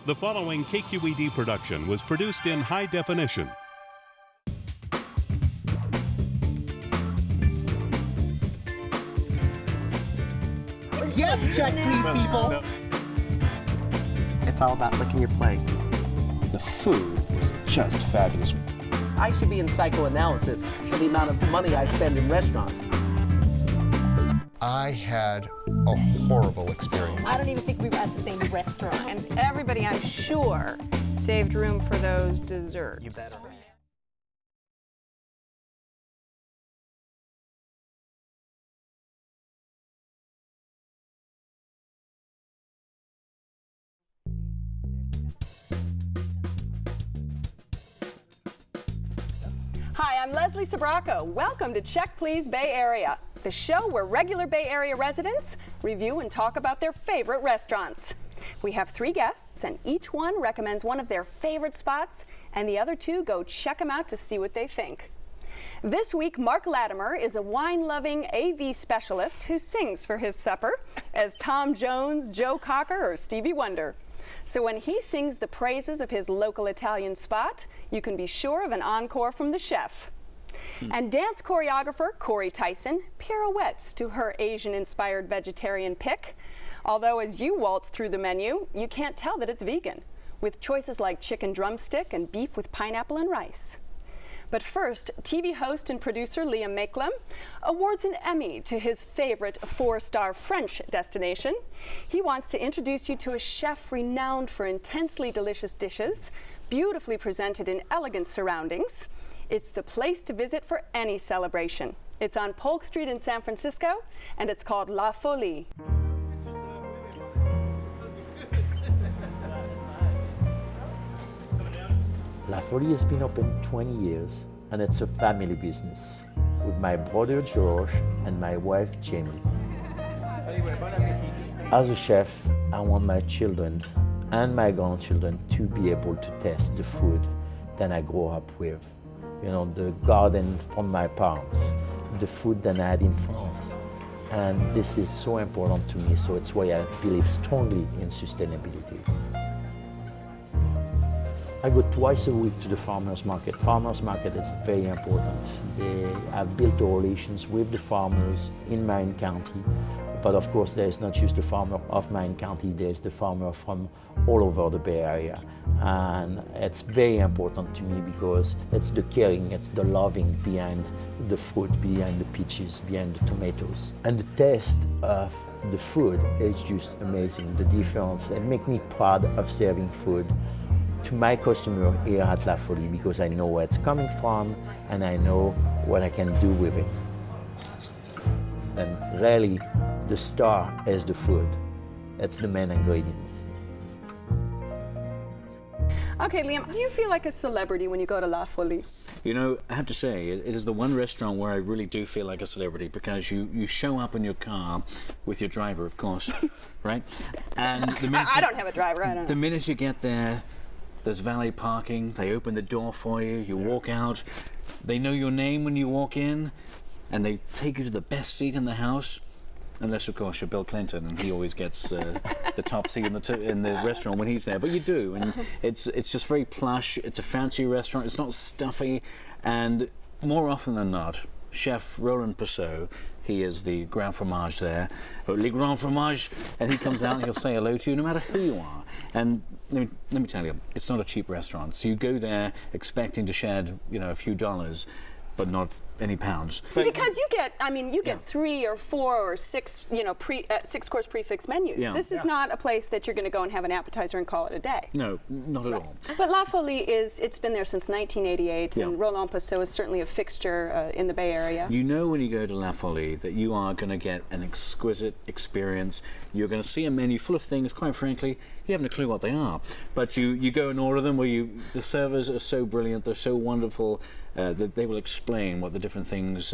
The following KQED production was produced in high definition. Yes, check please, people. It's all about licking your plate. The food was just fabulous. I should be in psychoanalysis for the amount of money I spend in restaurants. I had a horrible experience. I don't even think we were at the same restaurant. And everybody, I'm sure, saved room for those desserts. You better. Hi, I'm Leslie Sabraco. Welcome to Check Please Bay Area, the show where regular Bay Area residents review and talk about their favorite restaurants. We have 3 guests, and each one recommends one of their favorite spots, and the other 2 go check them out to see what they think. This week, Mark Latimer is a wine-loving AV specialist who sings for his supper as Tom Jones, Joe Cocker, or Stevie Wonder. So when he sings the praises of his local Italian spot, you can be sure of an encore from the chef. And dance choreographer Corey Tyson pirouettes to her Asian-inspired vegetarian pick. Although as you waltz through the menu, you can't tell that it's vegan, with choices like chicken drumstick and beef with pineapple and rice. But first, TV host and producer Liam Makelem awards an Emmy to his favorite 4-star French destination. He wants to introduce you to a chef renowned for intensely delicious dishes, beautifully presented in elegant surroundings. It's the place to visit for any celebration. It's on Polk Street in San Francisco, and it's called La Folie. La Folie has been open 20 years, and it's a family business with my brother George and my wife Jamie. As a chef, I want my children and my grandchildren to be able to taste the food that I grew up with. You know, the garden from my parents, the food that I had in France. And this is so important to me, so it's why I believe strongly in sustainability. I go twice a week to the farmers market. Farmers market is very important. They have built relations with the farmers in Marin County. But of course, there is not just the farmer of Marin County, there's the farmer from all over the Bay Area. And it's very important to me because it's the caring, it's the loving behind the fruit, behind the peaches, behind the tomatoes. And the taste of the food is just amazing. The difference, it makes me proud of serving food to my customer here at La Folie because I know where it's coming from and I know what I can do with it. And really, the star is the food. It's the main ingredient. Okay, Liam, do you feel like a celebrity when you go to La Folie? You know, I have to say, it is the one restaurant where I really do feel like a celebrity because you show up in your car with your driver, of course, right? And the minute I don't have a driver, I don't know. The minute you get there, there's valet parking, they open the door for you, you walk out, they know your name when you walk in, and they take you to the best seat in the house, unless of course you're Bill Clinton and he always gets the top seat in the restaurant when he's there, but you do, and it's just very plush, it's a fancy restaurant, it's not stuffy, and more often than not, Chef Roland Perceau, he is the Grand Fromage there, Le Grand Fromage, and he comes out and he'll say hello to you no matter who you are. And let me tell you, it's not a cheap restaurant. So you go there expecting to shed, a few dollars, but not any pounds. Because you get, you get 3 or 4 or 6, 6-course prefix menus. Yeah. This is not a place that you're going to go and have an appetizer and call it a day. No, not at all. But La Folie it's been there since 1988, and Roland Perceau is certainly a fixture in the Bay Area. You know when you go to La Folie that you are going to get an exquisite experience. You're going to see a menu full of things, quite frankly, you haven't a clue what they are. But you go and order them where the servers are so brilliant, they're so wonderful, that they will explain what the different things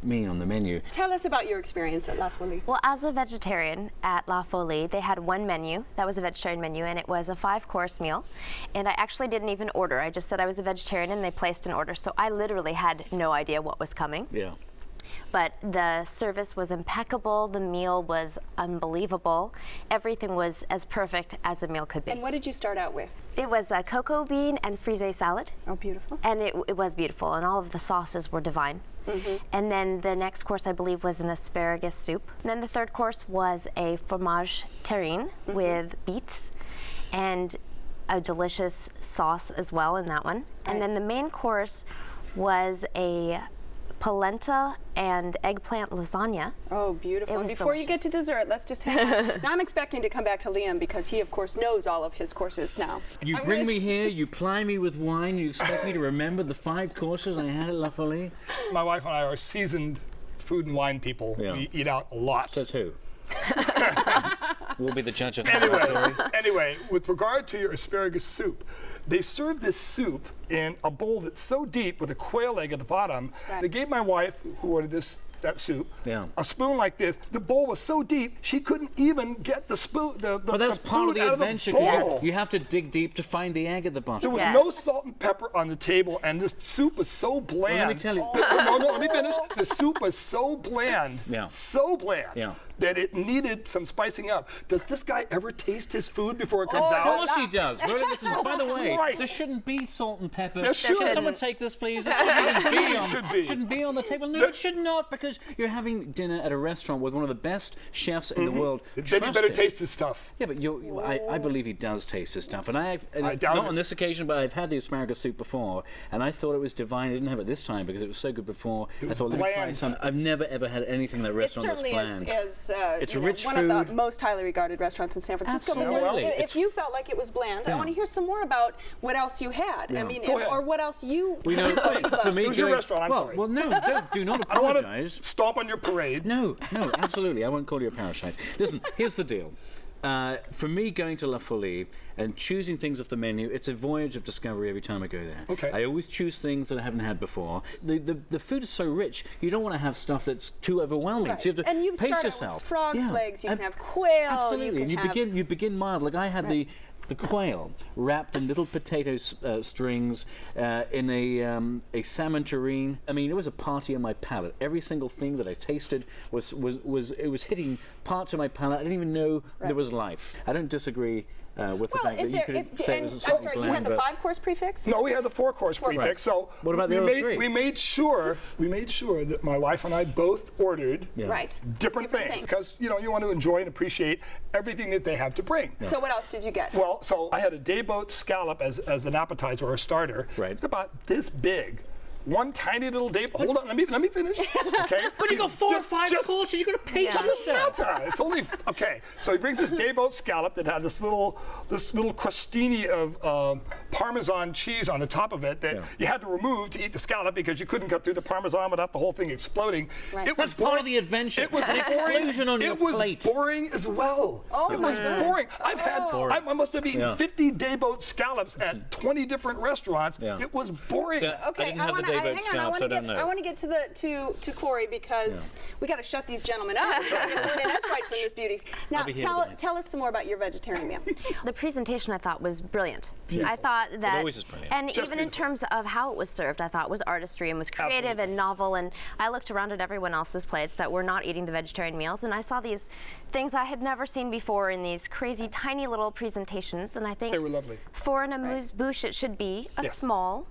mean on the menu. Tell us about your experience at La Folie. Well, as a vegetarian at La Folie, they had one menu that was a vegetarian menu, and it was a 5-course meal. And I actually didn't even order. I just said I was a vegetarian, and they placed an order. So I literally had no idea what was coming. Yeah. But the service was impeccable, the meal was unbelievable. Everything was as perfect as a meal could be. And what did you start out with? It was a cocoa bean and frisee salad. Oh, beautiful. And it was beautiful, and all of the sauces were divine. And then the next course, I believe, was an asparagus soup. And then the third course was a fromage terrine with beets and a delicious sauce as well in that one. And then the main course was a polenta and eggplant lasagna. Oh, beautiful. It was Before you get to delicious. dessert, let's just hang on. Now I'm expecting to come back to Liam because he, of course, knows all of his courses now. You bring me here, you ply me with wine, you expect me to remember the 5 courses I had at La Folie? My wife and I are seasoned food and wine people. Yeah. We eat out a lot. Says who? We'll be the judge of that. Anyway, with regard to your asparagus soup, they served this soup in a bowl that's so deep with a quail egg at the bottom. Right. They gave my wife, who ordered that soup, a spoon like this. The bowl was so deep she couldn't even get the spoon. But that's the part of food the out adventure. Of the bowl. Because you have to dig deep to find the egg at the bottom. There was Yes. no salt and pepper on the table, and this soup was so bland. Well, let me tell you. No, let me finish. The soup was so bland, Yeah. that it needed some spicing up. Does this guy ever taste his food before it comes Of out? course he does. Really, listen, by the way, Christ. there shouldn't be salt and pepper. There Should shouldn't. someone take this, please? It shouldn't be on, should be. on the table. No, it should not, because you're having dinner at a restaurant with one of the best chefs in the world. Then you better Trust him. taste his stuff. Yeah, but I believe he does taste his stuff, and I doubt not it. on this occasion, but I've had the asparagus soup before, and I thought it was divine. I didn't have it this time because it was so good before. I thought, let me try bland. some. I've never ever had anything in that It restaurant that's certainly bland. is It's you know, rich one of the food. most highly regarded restaurants in San Francisco. But Absolutely. if It's- you felt like it was bland, I Yeah. want to hear some more about what else you had. I mean, Go ahead. or what else you. We know, for me, It was your going- restaurant, I'm well, sorry. Well, no, do not I don't want apologize. to stomp on your parade. No, absolutely. I won't call you a parasite. Listen, here's the deal. For me, going to La Folie and choosing things off the menu, it's a voyage of discovery every time I go there. Okay. I always choose things that I haven't had before. The food is so rich, you don't want to have stuff that's too overwhelming. Right. So you have to And you pace start out yourself. with frog's Yeah. legs. You can have quail. Absolutely, and can you begin mild. Like I had Right. the quail wrapped in little potato strings in a salmon terrine. I mean, it was a party on my palate. Every single thing that I tasted was hitting parts of my palate. I didn't even know there was life. I don't disagree with the fact that you could say it was a I'm slightly sorry, you bland, had the but 5-course prefix? No, we had the 4-course prefix. Right. So What about the we other made, 3? We made sure that my wife and I both ordered Yeah. Right. different things because you want to enjoy and appreciate everything that they have to bring. So what else did you get? Well, so I had a day boat scallop as an appetizer or a starter. Right. It's about this big. One tiny little day. Hold on, let me finish. Okay. But you got 4 or 5 courses. You got to pace yourself. It's only okay. So he brings this day boat scallop that had this little crostini of Parmesan cheese on the top of it that you had to remove to eat the scallop because you couldn't cut through the Parmesan without the whole thing exploding. Right. It was That's part of the adventure. It was An boring. explosion on your It was plate. boring as well. Oh it my was goodness. boring. I must have eaten Yeah. 50 day boat scallops at 20 different restaurants. Yeah. It was boring. So, I Okay, didn't have the day boat scallops, I don't know. I want to get to Corey because we got to shut these gentlemen up. We're trying to get word in edgewise from this beauty. Now, be here tell us some more about your vegetarian meal. The presentation I thought was brilliant. I thought that, always is brilliant. and Just even in beautiful. terms of how it was served, I thought was artistry and was creative Absolutely. and novel. And I looked around at everyone else's plates that were not eating the vegetarian meals, and I saw these things I had never seen before in these crazy, tiny little presentations. And I think They were lovely. for an amuse-bouche, it should be a Yes. small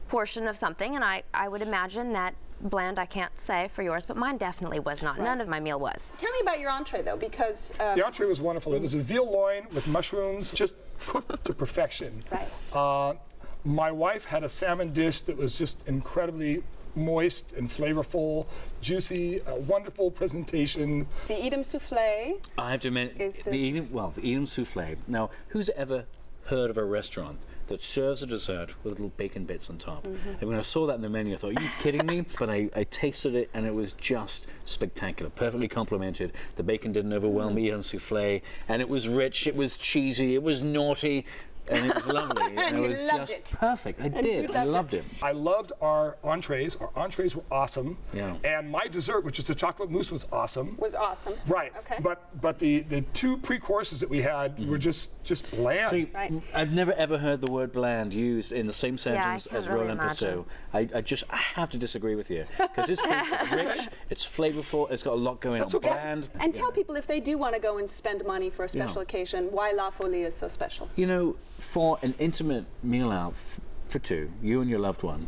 portion of something, and I would imagine that bland, I can't say for yours, but mine definitely was not. None of my meal was. Tell me about your entree though, because The entree was wonderful. It was a veal loin with mushrooms, just cooked to perfection. Right. My wife had a salmon dish that was just incredibly moist and flavorful, juicy, a wonderful presentation. the Edam souffle. I have to admit, Is the this- Edam souffle. Now, who's ever heard of a restaurant that serves a dessert with little bacon bits on top? And when I saw that in the menu, I thought, are you kidding me? But I tasted it, and it was just spectacular, perfectly complimented. The bacon didn't overwhelm me, Edam souffle, and it was rich, it was cheesy, it was naughty. and it was lovely. And it you was loved just it. perfect. I did. I loved it. I loved our entrees. Our entrees were awesome. Yeah. And my dessert, which is the chocolate mousse, was awesome. Was awesome. Right. Okay. But the two pre-courses that we had were just bland. See, Right. I've never ever heard the word bland used in the same sentence can't as really Roland imagine. Passot. I have to disagree with you because this food is rich, it's flavorful, it's got a lot going on. okay. Bland. And tell people if they do want to go and spend money for a special Yeah. occasion, why La Folie is so special. You know, for an intimate meal out for two, you and your loved one,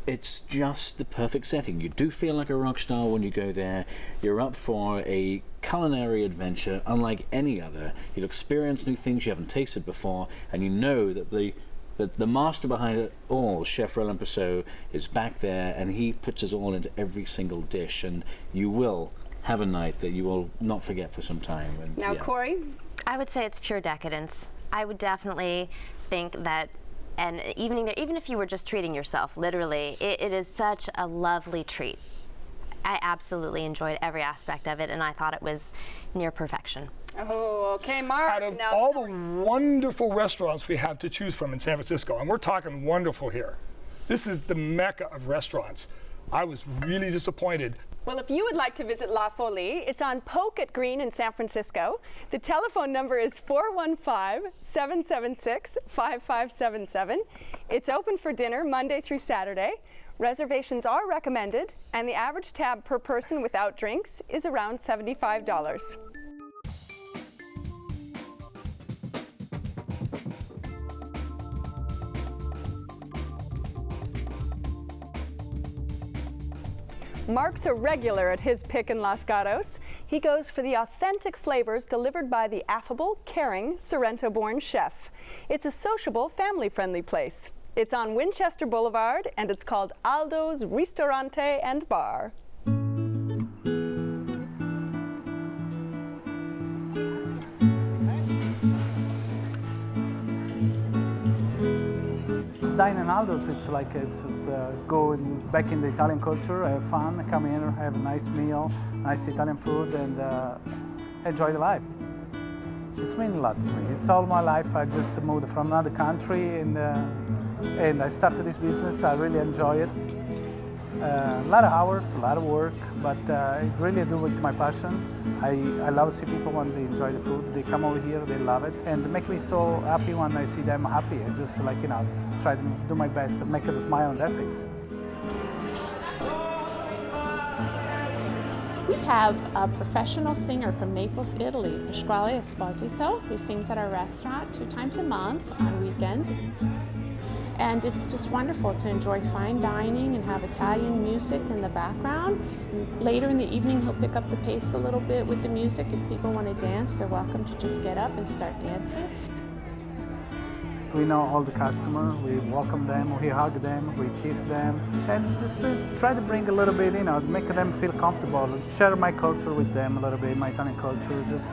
it's just the perfect setting. You do feel like a rock star when you go there. You're up for a culinary adventure unlike any other. You'll experience new things you haven't tasted before, and you know that the master behind it all, Chef Roland Passot, is back there, and he puts us all into every single dish, and you will have a night that you will not forget for some time. And, Now, yeah. Corey, I would say it's pure decadence. I would definitely think that an evening there, even if you were just treating yourself, literally, it is such a lovely treat. I absolutely enjoyed every aspect of it, and I thought it was near perfection. oh, okay, Mark. Out of now, all sorry. the wonderful restaurants we have to choose from in San Francisco, and we're talking wonderful here, this is the mecca of restaurants. I was really disappointed. Well, if you would like to visit La Folie, it's on Polk at Green in San Francisco. The telephone number is 415-776-5577. It's open for dinner Monday through Saturday. Reservations are recommended, and the average tab per person without drinks is around $75. Mark's a regular at his pick in Los Gatos. He goes for the authentic flavors delivered by the affable, caring, Sorrento-born chef. It's a sociable, family-friendly place. It's on Winchester Boulevard, and it's called Aldo's Ristorante and Bar. Dine in Aldo's, it's just going back in the Italian culture, have fun, come in, have a nice meal, nice Italian food, and enjoy the life. It's meant a lot to me. It's all my life. I just moved from another country, and I started this business. I really enjoy it. A lot of hours, a lot of work, but I really do it my passion. I love to see people when they enjoy the food. They come over here, they love it, and it makes me so happy when I see them happy. I just try to do my best to make a smile on their face. We have a professional singer from Naples, Italy, Pasquale Esposito, who sings at our restaurant 2 times a month on weekends. And it's just wonderful to enjoy fine dining and have Italian music in the background. And later in the evening, he'll pick up the pace a little bit with the music. If people want to dance, they're welcome to just get up and start dancing. We know all the customers, we welcome them, we hug them, we kiss them, and just try to bring a little bit, make them feel comfortable, share my culture with them a little bit, my Italian culture, just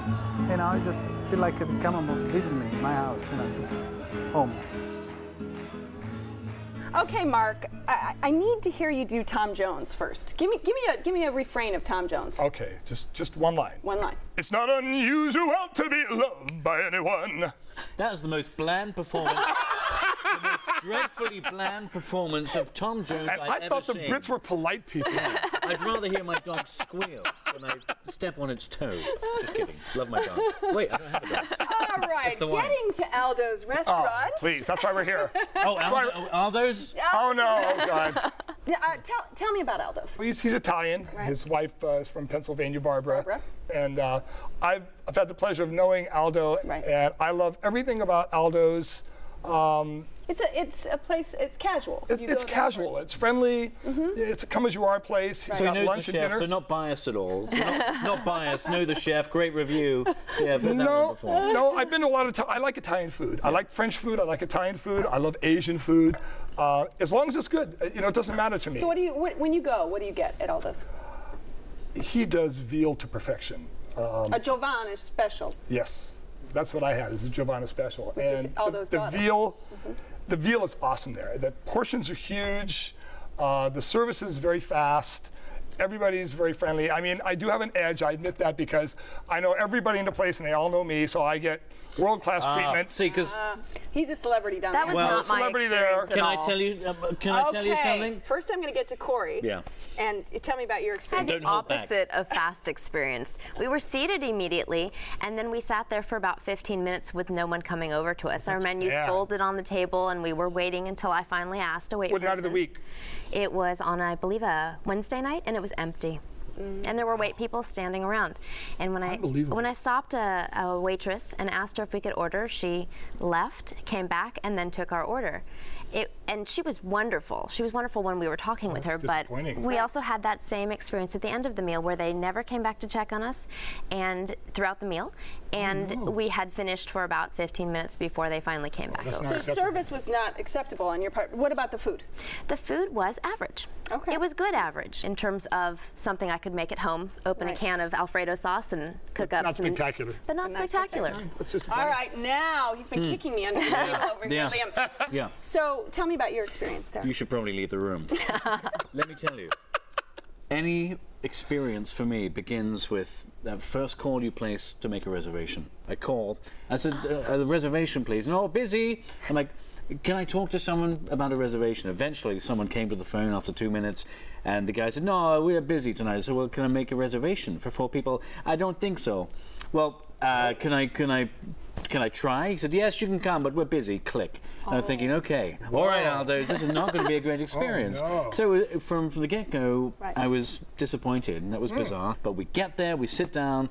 feel like they come and visit me in my house, just home. Okay, Mark, I need to hear you do Tom Jones first. Give me a refrain of Tom Jones. Okay, just one line. One line. It's not unusual to be loved by anyone. That was the most bland performance, the most dreadfully bland performance of Tom Jones And I've I ever thought the seen. Brits were polite people. I'd rather hear my dog squeal than I step on its toe. Just kidding. Love my dog. Wait, I don't have a dog. All right, the wine. getting to Aldo's Oh, Restaurant. please, that's why we're here. Oh, Aldo's? Oh no, oh God. Tell me about Aldo's. He's Italian. Right. His wife is from Pennsylvania, Barbara. Barbara. And I've had the pleasure of knowing Aldo, Right. and I love everything about Aldo's. It's a place. It's casual. You It's go there casual. It's friendly. It's a come as you are place. He's So he got knows lunch the and chef, dinner. so not biased at all. Not biased. Know the chef. Great review. Yeah, I've heard that one No, before. no. I've been to a lot of. I like Italian food. I like French food. I like Italian food. I love Asian food. As long as it's good, it doesn't matter to me. So when you go, what do you get at Aldo's? He does veal to perfection. A Giovanni special. Yes, that's what I had. Is a Giovanna special. Which is and Aldo's the daughter. veal, the veal is awesome there. The portions are huge. The service is very fast. Everybody's very friendly. I mean, I do have an edge. I admit that because I know everybody in the place and they all know me. So I get World-class treatment. See, because He's a celebrity down That there. was not my celebrity there. experience at can I all. tell you? Can I tell you something? First, I'm going to get to Corey. Yeah. And tell me about your I had experience. the Don't hold back. opposite of fast experience. We were seated immediately, and then we sat there for about 15 minutes with no one coming over to us. Our menus bad. folded on the table, and we were waiting until I finally asked a wait What night of the person. week? It was on, I believe, a Wednesday night, and it was empty. And there were wait people standing around. And when I stopped a waitress and asked her if we could order, she left, came back, and then took our order. And she was wonderful. She was wonderful when we were talking with her, but disappointing. we also had that same experience at the end of the meal where they never came back to check on us and throughout the meal. And we had finished for about 15 minutes before they finally came back over. So service was not acceptable on your part. What about the food? The food was average. Okay. It was good average in terms of something I could make at home, open a can of Alfredo sauce and cook up Not some. spectacular. But not spectacular. It's just All right, now he's been kicking me under the table over here, Yeah. Liam. Yeah. So tell me about your experience there. You should probably leave the room. Let me tell you. Any experience for me begins with that first call you place to make a reservation. I call. I said, a reservation, please. No, busy. I'm like, can I talk to someone about a reservation? Eventually, someone came to the phone after 2 minutes, and the guy said, no, we're busy tonight. I said, well, can I make a reservation for 4 people? I don't think so. Well, can I try? He said, yes, you can come, but we're busy. Click. And I'm thinking, okay, all right, Aldo, this is not going to be a great experience. no. So from the get-go, Right. I was disappointed, and that was bizarre. But we get there, we sit down,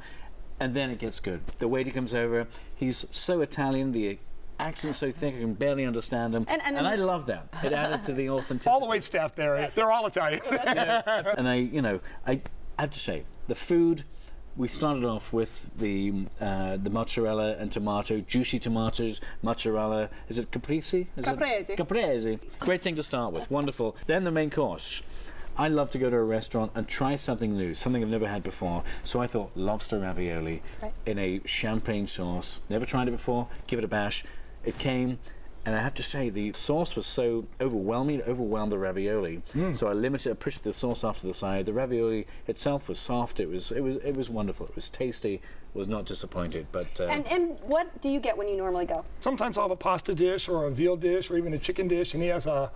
and then it gets good. The waiter comes over. He's so Italian, the accent's so thick I can barely understand him. And I love that. It added to the authenticity. All the wait staff there, they're all Italian. And I have to say, the food. We started off with the mozzarella and tomato, juicy tomatoes, mozzarella. Is it caprese? Caprese. Caprese. Great thing to start with. Wonderful. Then the main course. I love to go to a restaurant and try something new, something I've never had before. So I thought lobster ravioli in a champagne sauce. Never tried it before. Give it a bash. It came. And I have to say, the sauce was so overwhelming, it overwhelmed the ravioli. So I pushed the sauce off to the side. The ravioli itself was soft. It was wonderful. It was tasty. Was not disappointed. But And what do you get when you normally go? Sometimes I'll have a pasta dish or a veal dish or even a chicken dish, and he has a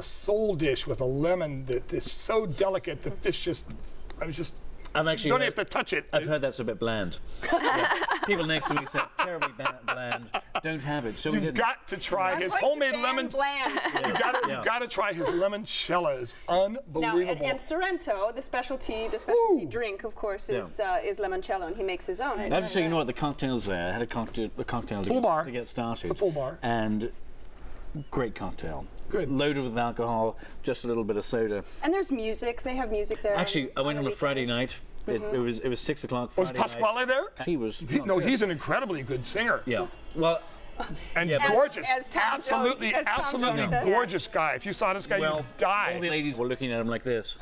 sole dish with a lemon that is so delicate. The fish just, I've actually don't have to touch it. I've heard that's a bit bland. Yeah. People next to me said terribly bland. Don't have it. So we You've didn't. got to try his homemade lemon. Bland. You've got to try his limoncello. It's unbelievable. Now, and Sorrento, the specialty drink, of course, is limoncello, and he makes his own. I have to say, you know what? The cocktails there. I had a cocktail to get started. It's a full bar. And great cocktail. Good. Loaded with alcohol, just a little bit of soda. And there's music. They have music there. Actually, I went on a the Friday weekends. night. It was 6 o'clock Was Friday night. Pasquale there? He was. No, he's an incredibly good singer. Yeah. Well. And Yeah, but- gorgeous. As Tom absolutely, Jones- as Tom absolutely Jones says. gorgeous guy. If you saw this guy, Well, you'd die. all the ladies were looking at him like this.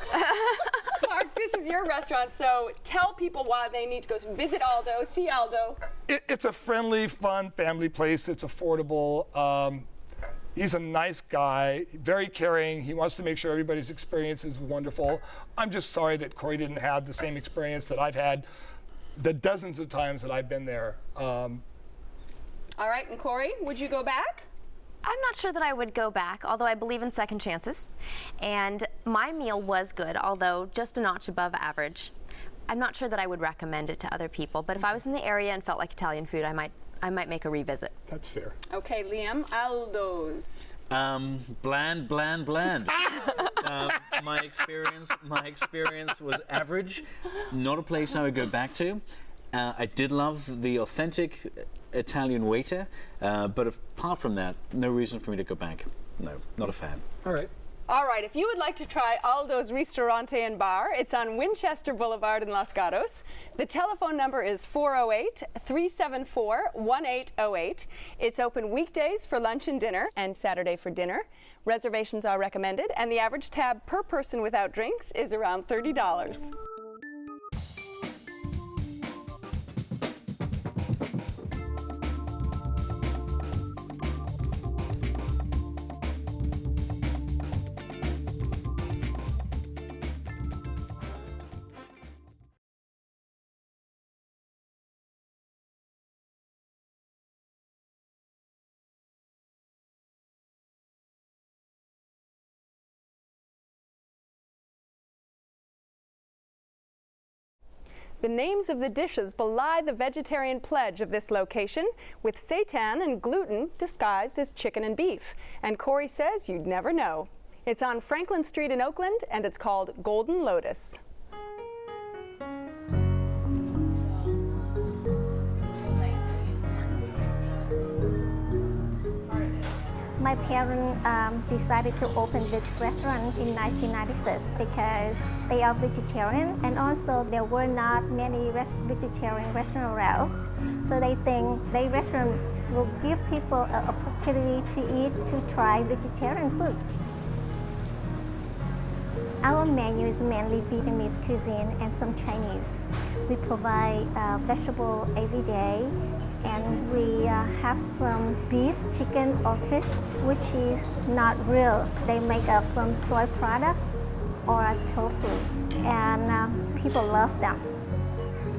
Mark, this is your restaurant, so tell people why they need to go to visit Aldo, see Aldo. It's a friendly, fun family place. It's affordable. He's a nice guy, very caring. He wants to make sure everybody's experience is wonderful. I'm just sorry that Corey didn't have the same experience that I've had the dozens of times that I've been there. All right, and Corey, would you go back? I'm not sure that I would go back, although I believe in second chances. And my meal was good, although just a notch above average. I'm not sure that I would recommend it to other people, but if I was in the area and felt like Italian food, I might make a revisit. That's fair. Okay, Liam, Aldo's. Bland. My experience was average. Not a place I would go back to. I did love the authentic Italian waiter, but apart from that, no reason for me to go back. No, not a fan. All right. All right, if you would like to try Aldo's Ristorante and Bar, it's on Winchester Boulevard in Los Gatos. The telephone number is 408-374-1808. It's open weekdays for lunch and dinner and Saturday for dinner. Reservations are recommended, and the average tab per person without drinks is around $30. The names of the dishes belie the vegetarian pledge of this location, with seitan and gluten disguised as chicken and beef. And Corey says you'd never know. It's on Franklin Street in Oakland, and it's called Golden Lotus. My parents decided to open this restaurant in 1996 because they are vegetarian, and also there were not many vegetarian restaurants around. So they think their restaurant will give people an opportunity to try vegetarian food. Our menu is mainly Vietnamese cuisine and some Chinese. We provide vegetable every day, and we have some beef, chicken, or fish, which is not real. They make it from soy product or tofu, and people love them.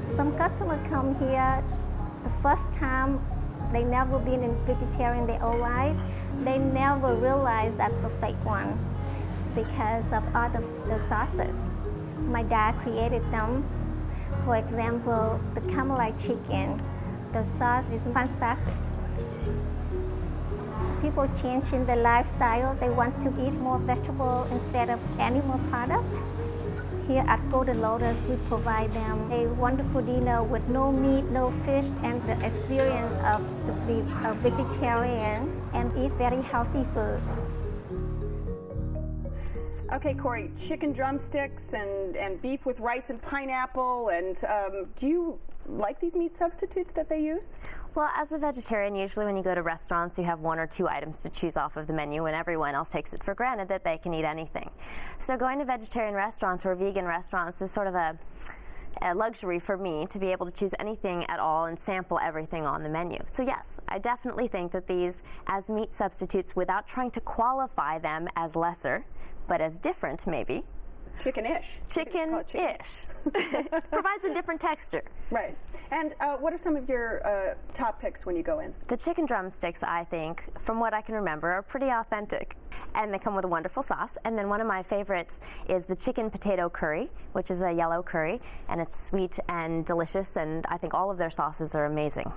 Some customers come here the first time, they never been in vegetarian their whole life. They never realize that's a fake one because of all the sauces. My dad created them. For example, the caramelized chicken. The sauce is fantastic. People changing their lifestyle. They want to eat more vegetable instead of animal product. Here at Golden Lotus, we provide them a wonderful dinner with no meat, no fish, and the experience of to be a vegetarian and eat very healthy food. Okay, Corey, chicken drumsticks and beef with rice and pineapple, and do you like these meat substitutes that they use? Well, as a vegetarian, usually when you go to restaurants, you have one or two items to choose off of the menu, and everyone else takes it for granted that they can eat anything. So going to vegetarian restaurants or vegan restaurants is sort of a luxury for me to be able to choose anything at all and sample everything on the menu. So yes, I definitely think that these as meat substitutes, without trying to qualify them as lesser, but as different maybe. Chicken-ish. Chicken-ish. Provides a different texture. Right. And what are some of your top picks when you go in? The chicken drumsticks, I think, from what I can remember, are pretty authentic. And they come with a wonderful sauce. And then one of my favorites is the chicken potato curry, which is a yellow curry. And it's sweet and delicious. And I think all of their sauces are amazing.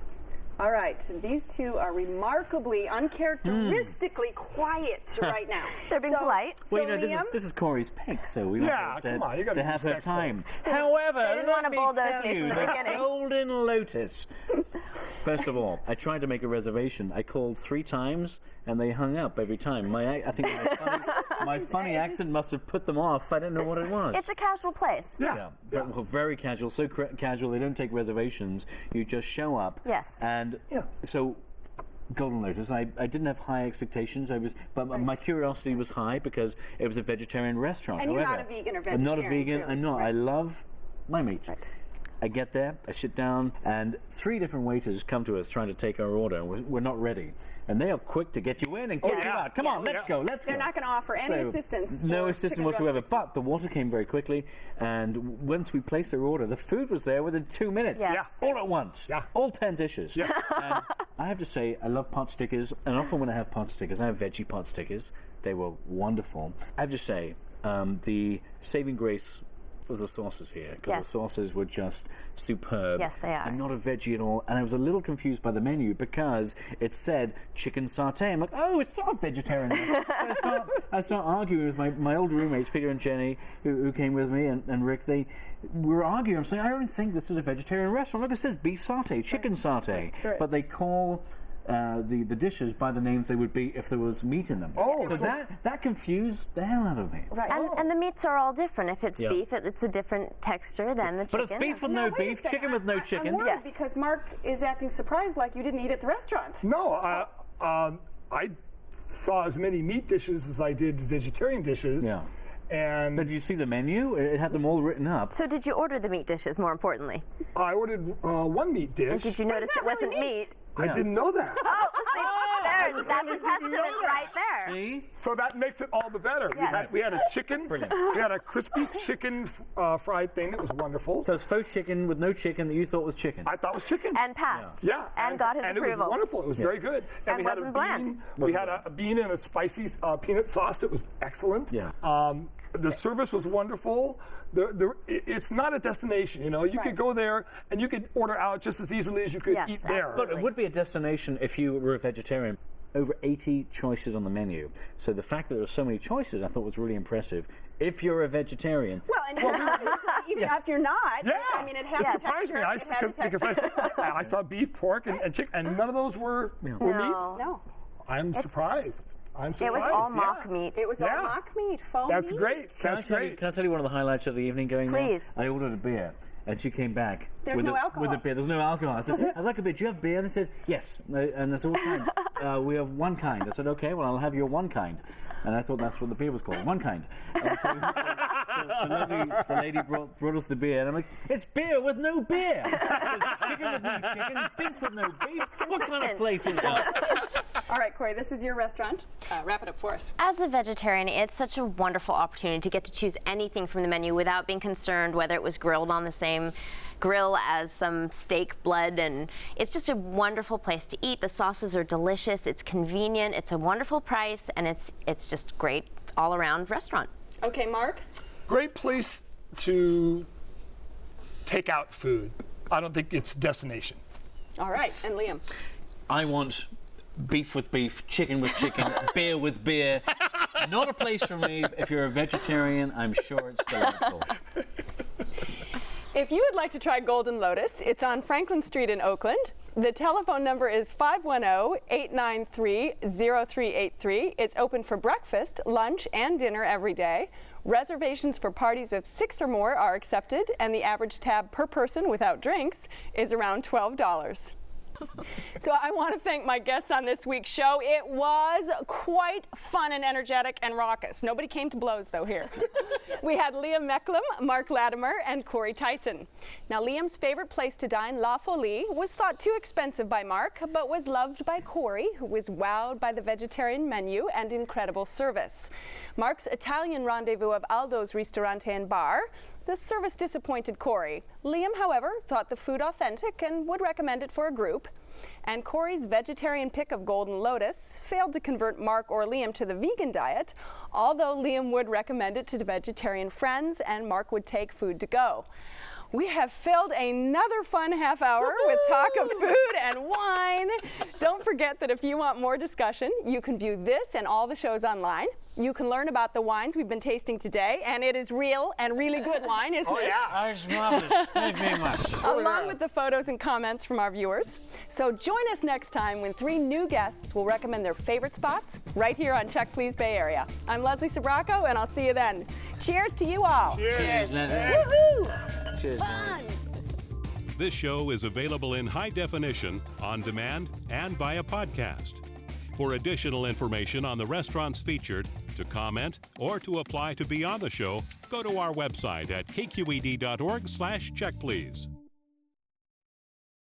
All right, these two are remarkably, uncharacteristically quiet right now. They're being polite. Well, you know, this is Corey's pick, so we want to have her time. However, they didn't want to bulldoze me from the the beginning. Golden Lotus. First of all, I tried to make a reservation. I called 3 times, and they hung up every time. I think my funny accent must have put them off. I don't know what it was. It's a casual place. Yeah. Very casual. So casual, they don't take reservations. You just show up. Yes. And so Golden Lotus, I didn't have high expectations. But my curiosity was high because it was a vegetarian restaurant. And you're However, not a vegan or vegetarian. I'm not a vegan. Really. I'm not. Right. I love my meat. Right. I get there, I sit down, and 3 different waiters come to us trying to take our order, and we're not ready. And they are quick to get you in and get you out. Come on, let's go, let's go. They're not going to offer any assistance. No assistance whatsoever. But the water came very quickly, and once we placed our order, the food was there within 2 minutes. Yes. All at once. All 10 dishes. And I have to say, I love pot stickers, and often when I have pot stickers, I have veggie pot stickers. They were wonderful. I have to say, the saving grace was the sauces here, because the sauces were just superb. Yes, they are. I'm not a veggie at all, and I was a little confused by the menu because it said chicken satay. I'm like, oh, it's not vegetarian. So I start arguing with my old roommates, Peter and Jenny, who came with me, and Rick. They were arguing. I'm saying, I don't think this is a vegetarian restaurant. Look, it says beef satay, chicken satay. Right. But they call the dishes by the names they would be if there was meat in them. So that confused the hell out of me. Right. And the meats are all different. If it's beef, it's a different texture than the chicken. But it's beef with no beef, chicken with no chicken. I'm worried because Mark is acting surprised like you didn't eat at the restaurant. No, I saw as many meat dishes as I did vegetarian dishes. Yeah. And but did you see the menu? It had them all written up. So did you order the meat dishes, more importantly? I ordered 1 meat dish. And did you notice it wasn't meat? I didn't know that. There, that's a testament right there. See? So that makes it all the better. Yes. We had a chicken. Brilliant. We had a crispy chicken fried thing that was wonderful. So it's faux chicken with no chicken that you thought was chicken. I thought was chicken. And passed. Yeah. And got his approval. And it was wonderful. It was very good. And we had wasn't a bean. bland. We had a bean and a spicy peanut sauce that was excellent. Yeah. The service was wonderful. It's not a destination, you know. You could go there and you could order out just as easily as you could eat there. But it would be a destination if you were a vegetarian. Over 80 choices on the menu. So the fact that there were so many choices, I thought was really impressive. If you're a vegetarian. Well, and even if you're not, I mean, it has It surprised me because I saw beef, pork, and chicken, and none of those were meat. No. I'm surprised. It was all mock meat. It was all mock meat, faux That's meat. great. That's great. Can I tell you one of the highlights of the evening going there? Please. I ordered a beer. And she came back with no alcohol. With a beer. There's no alcohol. I said, I'd like a beer. Do you have beer? And they said, yes. And I said, what kind? We have one kind. I said, okay, well, I'll have your one kind. And I thought that's what the beer was called, one kind. And so the lady brought us the beer. And I'm like, it's beer with no beer. It's chicken with no chicken, beef with no beef. What kind of place is that? All right, Corey, this is your restaurant. Wrap it up for us. As a vegetarian, it's such a wonderful opportunity to get to choose anything from the menu without being concerned whether it was grilled on the same grill as some steak blood, and it's just a wonderful place to eat. The sauces are delicious, it's convenient, it's a wonderful price, and it's just great all-around restaurant. Okay, Mark? Great place to take out food. I don't think it's a destination. All right, and Liam? I want beef with beef, chicken with chicken, beer with beer. Not a place for me. If you're a vegetarian, I'm sure it's delightful. If you would like to try Golden Lotus, it's on Franklin Street in Oakland. The telephone number is 510-893-0383. It's open for breakfast, lunch, and dinner every day. Reservations for parties of 6 or more are accepted, and the average tab per person without drinks is around $12. So I want to thank my guests on this week's show. It was quite fun and energetic and raucous. Nobody came to blows, though, here. We had Liam Mecklem, Mark Latimer, and Corey Tyson. Now, Liam's favorite place to dine, La Folie, was thought too expensive by Mark, but was loved by Corey, who was wowed by the vegetarian menu and incredible service. Mark's Italian rendezvous of Aldo's Ristorante and Bar, the service disappointed Corey. Liam, however, thought the food authentic and would recommend it for a group. And Corey's vegetarian pick of Golden Lotus failed to convert Mark or Liam to the vegan diet, although Liam would recommend it to vegetarian friends and Mark would take food to go. We have filled another fun half hour with talk of food and wine. Don't forget that if you want more discussion, you can view this and all the shows online. You can learn about the wines we've been tasting today, and it is real and really good wine, isn't it? Oh, it's marvelous. Thank you very much. Along with the photos and comments from our viewers. So join us next time when 3 new guests will recommend their favorite spots right here on Check Please Bay Area. I'm Leslie Sabraco, and I'll see you then. Cheers to you all. Cheers. Woohoo! Cheers. Fun. This show is available in high definition, on demand, and via podcast. For additional information on the restaurants featured, to comment, or to apply to be on the show, go to our website at kqed.org/checkplease.